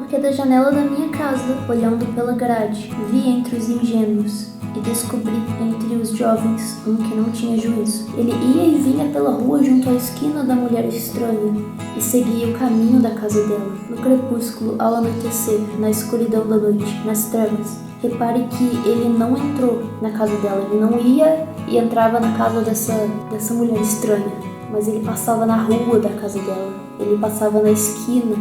porque da janela da minha casa, olhando pela grade, vi entre os ingênuos e descobri entre os jovens um que não tinha juízo. Ele ia e vinha pela rua junto à esquina da mulher estranha e seguia o caminho da casa dela. No crepúsculo, ao anoitecer, na escuridão da noite, nas trevas, repare que ele não entrou na casa dela, ele não ia e entrava na casa dessa mulher estranha, mas ele passava na rua da casa dela, ele passava na esquina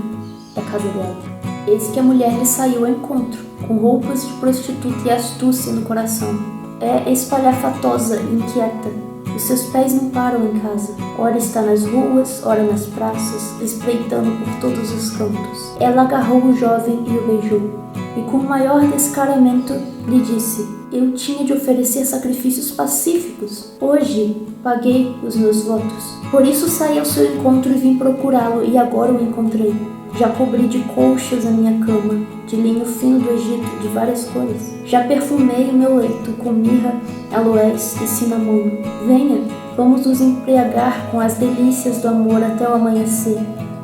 da casa dela. Eis que a mulher lhe saiu ao encontro, com roupas de prostituta e astúcia no coração. É espalhafatosa e inquieta. Os seus pés não param em casa. Ora está nas ruas, ora nas praças, espreitando por todos os cantos. Ela agarrou o jovem e o beijou. E com o maior descaramento lhe disse: eu tinha de oferecer sacrifícios pacíficos. Hoje paguei os meus votos. Por isso saí ao seu encontro e vim procurá-lo, e agora o encontrei. Já cobri de colchas a minha cama, de linho fino do Egito, de várias cores. Já perfumei o meu leito com mirra, aloés e cinamomo. Venha, vamos nos embriagar com as delícias do amor até o amanhecer.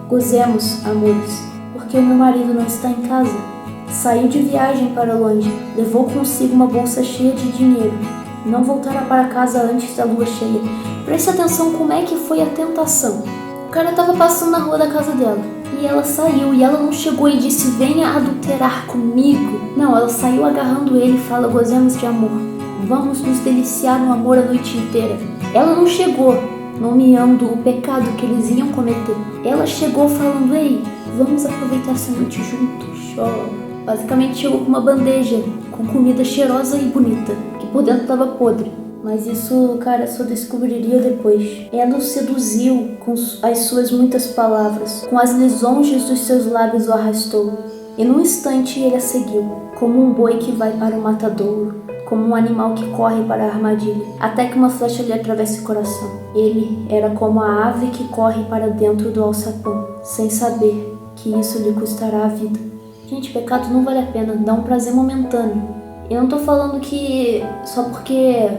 Gozemos, amores, porque o meu marido não está em casa. Saiu de viagem para longe, levou consigo uma bolsa cheia de dinheiro. Não voltará para casa antes da lua cheia. Preste atenção como é que foi a tentação. O cara estava passando na rua da casa dela. E ela saiu, e ela não chegou e disse: venha adulterar comigo. Não, ela saiu agarrando ele e fala: gozemos de amor. Vamos nos deliciar no amor a noite inteira. Ela não chegou nomeando o pecado que eles iam cometer. Ela chegou falando: ei, vamos aproveitar essa noite juntos. Basicamente chegou com uma bandeja com comida cheirosa e bonita, que por dentro estava podre. Mas isso o cara só descobriria depois. Ela o seduziu com as suas muitas palavras, com as lisonjas dos seus lábios o arrastou. E num instante ele a seguiu, como um boi que vai para o matadouro, como um animal que corre para a armadilha, até que uma flecha lhe atravesse o coração. Ele era como a ave que corre para dentro do alçapão, sem saber que isso lhe custará a vida. Gente, pecado não vale a pena, dá um prazer momentâneo. Eu não tô falando que só porque,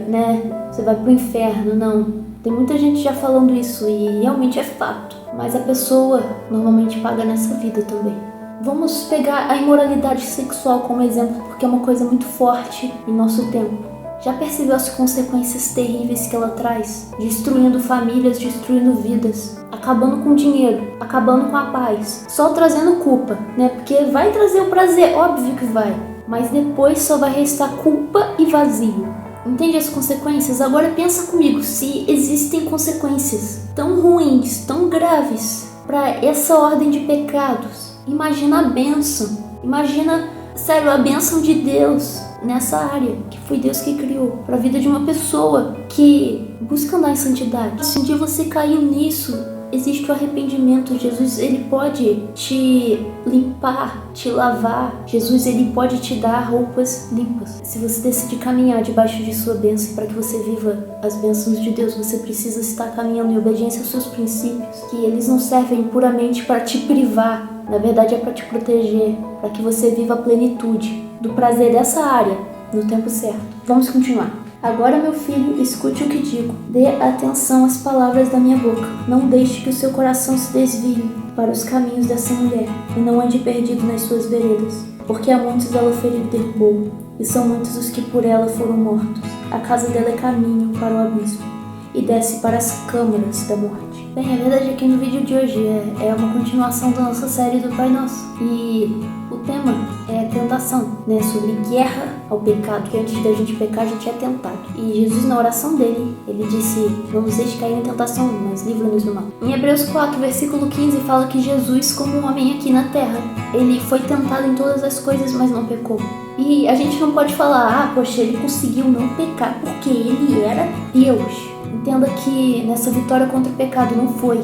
você vai pro inferno, não. Tem muita gente já falando isso e realmente é fato. Mas a pessoa normalmente paga nessa vida também. Vamos pegar a imoralidade sexual como exemplo, porque é uma coisa muito forte em nosso tempo. Já percebeu as consequências terríveis que ela traz? Destruindo famílias, destruindo vidas, acabando com o dinheiro, acabando com a paz, só trazendo culpa, Porque vai trazer o prazer, óbvio que vai. Mas depois só vai restar culpa e vazio. Entende as consequências? Agora pensa comigo, se existem consequências tão ruins, tão graves para essa ordem de pecados, imagina a bênção. Imagina, sério, a bênção de Deus nessa área, que foi Deus que criou, para a vida de uma pessoa que busca andar em santidade. Se um dia você caiu nisso, existe o arrependimento. Jesus, ele pode te limpar, te lavar. Jesus, ele pode te dar roupas limpas. Se você decidir caminhar debaixo de sua bênção, para que você viva as bênçãos de Deus, você precisa estar caminhando em obediência aos seus princípios, que eles não servem puramente para te privar. Na verdade, é para te proteger, para que você viva a plenitude do prazer dessa área no tempo certo. Vamos continuar. Agora, meu filho, escute o que digo. Dê atenção às palavras da minha boca. Não deixe que o seu coração se desvie para os caminhos dessa mulher e não ande perdido nas suas veredas. Porque a muitos ela feriu e derrubou, e são muitos os que por ela foram mortos. A casa dela é caminho para o abismo e desce para as câmaras da morte. Bem, a verdade é que no vídeo de hoje é uma continuação da nossa série do Pai Nosso. E o tema é tentação, sobre guerra ao pecado, que antes da gente pecar a gente é tentado. E Jesus, na oração dele, ele disse: não nos deixe cair em tentação, mas livra-nos do mal. Em Hebreus 4, versículo 15, fala que Jesus, como um homem aqui na terra, ele foi tentado em todas as coisas, mas não pecou. E a gente não pode falar: poxa, ele conseguiu não pecar porque ele era Deus. Entenda que nessa vitória contra o pecado não foi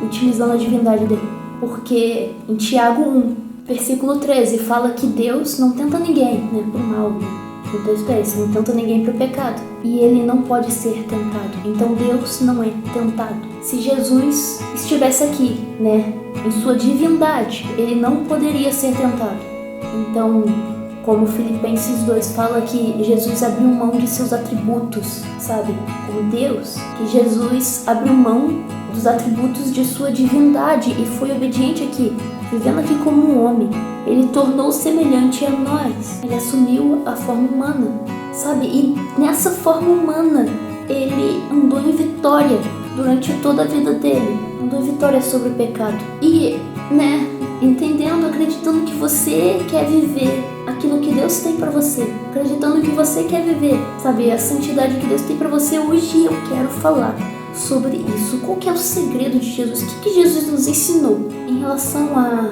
utilizando a divindade dele. Porque em Tiago 1, versículo 13, fala que Deus não tenta ninguém, pro mal. O texto é esse: não tenta ninguém pro pecado. E ele não pode ser tentado. Então Deus não é tentado. Se Jesus estivesse aqui, em sua divindade, ele não poderia ser tentado. Então, Como Filipenses 2 fala que Jesus abriu mão de seus atributos, sabe? Como Deus, que Jesus abriu mão dos atributos de sua divindade e foi obediente aqui, vivendo aqui como um homem. Ele tornou semelhante a nós. Ele assumiu a forma humana, sabe? E nessa forma humana, ele andou em vitória durante toda a vida dele. Andou em vitória sobre o pecado. E, entendendo, acreditando que você quer viver aquilo que Deus tem pra você. Acreditando que você quer viver, sabe? A santidade que Deus tem pra você. Hoje eu quero falar sobre isso. Qual que é o segredo de Jesus? O que Jesus nos ensinou em relação a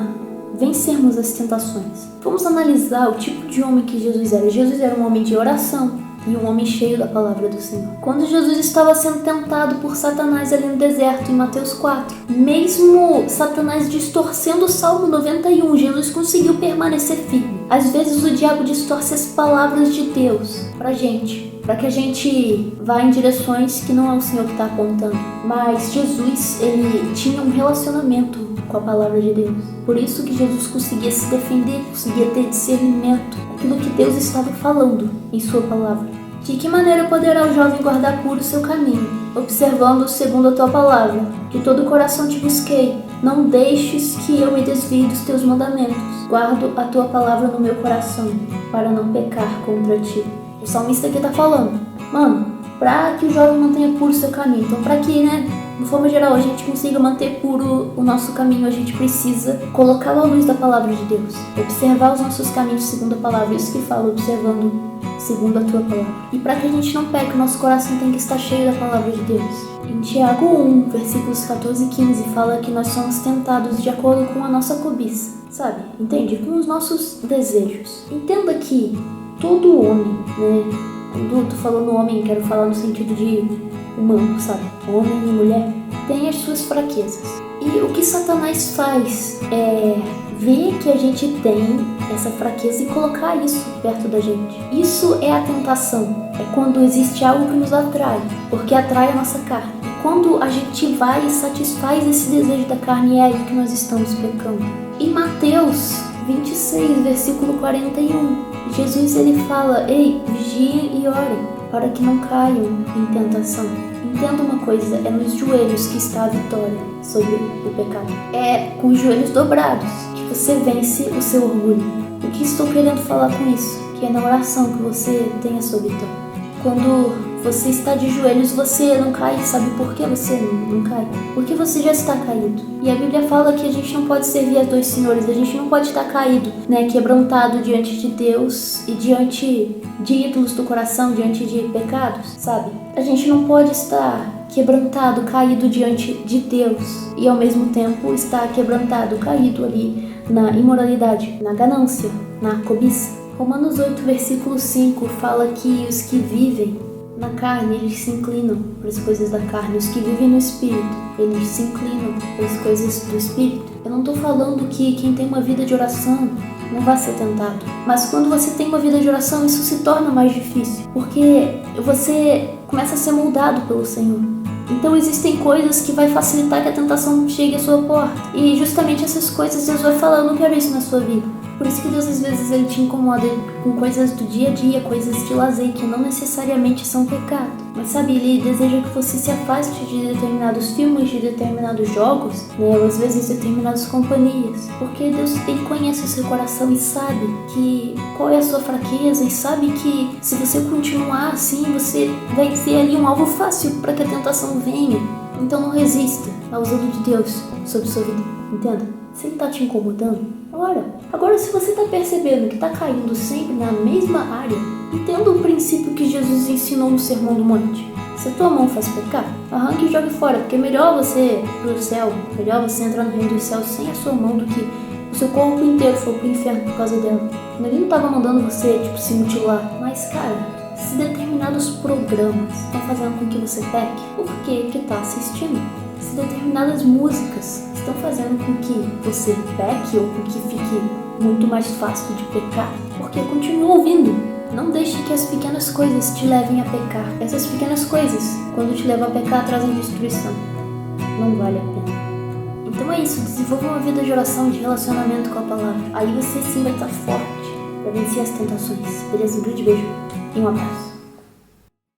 vencermos as tentações? Vamos analisar o tipo de homem que Jesus era. Jesus era um homem de oração e um homem cheio da palavra do Senhor. Quando Jesus estava sendo tentado por Satanás ali no deserto, em Mateus 4, mesmo Satanás distorcendo o Salmo 91, Jesus conseguiu permanecer firme. Às vezes o diabo distorce as palavras de Deus pra gente, para que a gente vá em direções que não é o Senhor que está apontando. Mas Jesus, ele tinha um relacionamento com a palavra de Deus. Por isso que Jesus conseguia se defender, conseguia ter discernimento daquilo que Deus estava falando em sua palavra. De que maneira poderá o jovem guardar puro o seu caminho, observando segundo a tua palavra? De todo o coração te busquei, não deixes que eu me desvie dos teus mandamentos. Guardo a tua palavra no meu coração, para não pecar contra ti. O salmista aqui tá falando, pra que o jovem mantenha puro o seu caminho, então pra que, de forma geral, a gente consiga manter puro o nosso caminho, a gente precisa colocar a luz da palavra de Deus, observar os nossos caminhos segundo a palavra, isso que fala, observando segundo a tua palavra. E para que a gente não peque, o nosso coração tem que estar cheio da palavra de Deus. Em Tiago 1, versículos 14 e 15, fala que nós somos tentados de acordo com a nossa cobiça, sabe? Entende? Com os nossos desejos. Entenda que todo homem, quando eu tô falando homem, quero falar no sentido de humano, sabe? Homem e mulher, tem as suas fraquezas. E o que Satanás faz é ver que a gente tem essa fraqueza e colocar isso perto da gente. Isso é a tentação. É quando existe algo que nos atrai, porque atrai a nossa carne. E quando a gente vai e satisfaz esse desejo da carne, é aí que nós estamos pecando. Em Mateus 26, versículo 41, Jesus ele fala, ei, vigiem e orem, para que não caiam em tentação. Entenda uma coisa, é nos joelhos que está a vitória sobre o pecado. É com os joelhos dobrados que você vence o seu orgulho. O que estou querendo falar com isso? Que é na oração que você tem a sua vitória. Quando você está de joelhos, você não cai. Sabe por que você não cai? Porque você já está caído. E a Bíblia fala que a gente não pode servir a dois senhores. A gente não pode estar caído, quebrantado diante de Deus e diante de ídolos do coração, diante de pecados, sabe? A gente não pode estar quebrantado, caído diante de Deus e ao mesmo tempo estar quebrantado, caído ali na imoralidade, na ganância, na cobiça. Romanos 8, versículo 5 fala que os que vivem na carne, eles se inclinam para as coisas da carne. Os que vivem no Espírito, eles se inclinam para as coisas do Espírito. Eu não estou falando que quem tem uma vida de oração não vai ser tentado. Mas quando você tem uma vida de oração, isso se torna mais difícil, porque você começa a ser moldado pelo Senhor. Então existem coisas que vai facilitar que a tentação chegue à sua porta. E justamente essas coisas Deus vai falar, eu não quero isso na sua vida. Por isso que Deus às vezes ele te incomoda com coisas do dia a dia, coisas de lazer que não necessariamente são pecado. Mas sabe, ele deseja que você se afaste de determinados filmes, de determinados jogos, ou às vezes determinadas companhias. Porque Deus ele conhece o seu coração e sabe que qual é a sua fraqueza e sabe que se você continuar assim, você vai ser ali um alvo fácil para que a tentação venha. Então não resista ao zelo de Deus sobre sua vida, entenda? Se ele está te incomodando, ora. Agora, se você está percebendo que está caindo sempre na mesma área, entenda o princípio que Jesus ensinou no Sermão do Monte. Se a tua mão faz pecar, arranque e jogue fora, porque é melhor você ir pro céu, melhor você entrar no reino dos céus sem a sua mão do que o seu corpo inteiro for pro inferno por causa dela. Ele não estava mandando você, se mutilar, mas, cara, se determinados programas estão fazendo com que você peque, por que está assistindo? Se determinadas músicas estão fazendo com que você peque ou com que fique muito mais fácil de pecar, porque continua ouvindo. Não deixe que as pequenas coisas te levem a pecar. Essas pequenas coisas, quando te levam a pecar, trazem destruição. Não vale a pena. Então é isso, desenvolva uma vida de oração, de relacionamento com a palavra. Aí você sim vai estar forte. pra vencer as tentações. Beleza? Um grande beijo e um abraço.